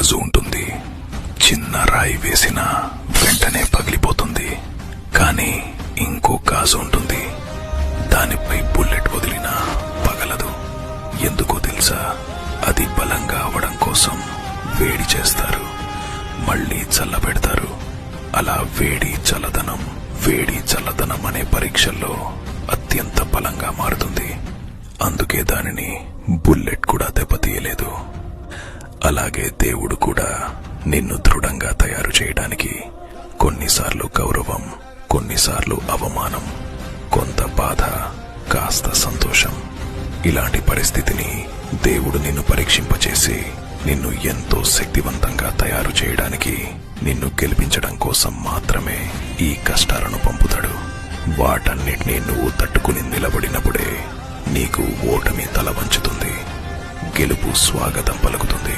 గాజు ఉంటుంది. చిన్న రాయి వేసినా వెంటనే పగిలిపోతుంది. కానీ ఇంకో గాజు ఉంటుంది, దానిపై బుల్లెట్ వదిలినా పగలదు. ఎందుకో తెలుసా? అది బలంగా అవడం కోసం వేడి చేస్తారు, మళ్లీ చల్లబెడతారు. అలా వేడి చల్లదనం అనే పరీక్షల్లో అత్యంత బలంగా మారుతుంది. అందుకే దానిని బుల్లెట్ కూడా దెబ్బతీయలేదు. అలాగే దేవుడు కూడా నిన్ను దృఢంగా తయారు చేయడానికి కొన్నిసార్లు గౌరవం, కొన్నిసార్లు అవమానం, కొంత బాధ, కాస్త సంతోషం, ఇలాంటి పరిస్థితిని దేవుడు నిన్ను పరీక్షింపచేసి నిన్ను ఎంతో శక్తివంతంగా తయారు చేయడానికి, నిన్ను గెలిపించడం కోసం మాత్రమే ఈ కష్టాలను పంపుతాడు. వాటన్నిటినీ నువ్వు తట్టుకుని నిలబడినప్పుడే నీకు ఓటమి తల వంచుతుంది, గెలుపు స్వాగతం పలుకుతుంది.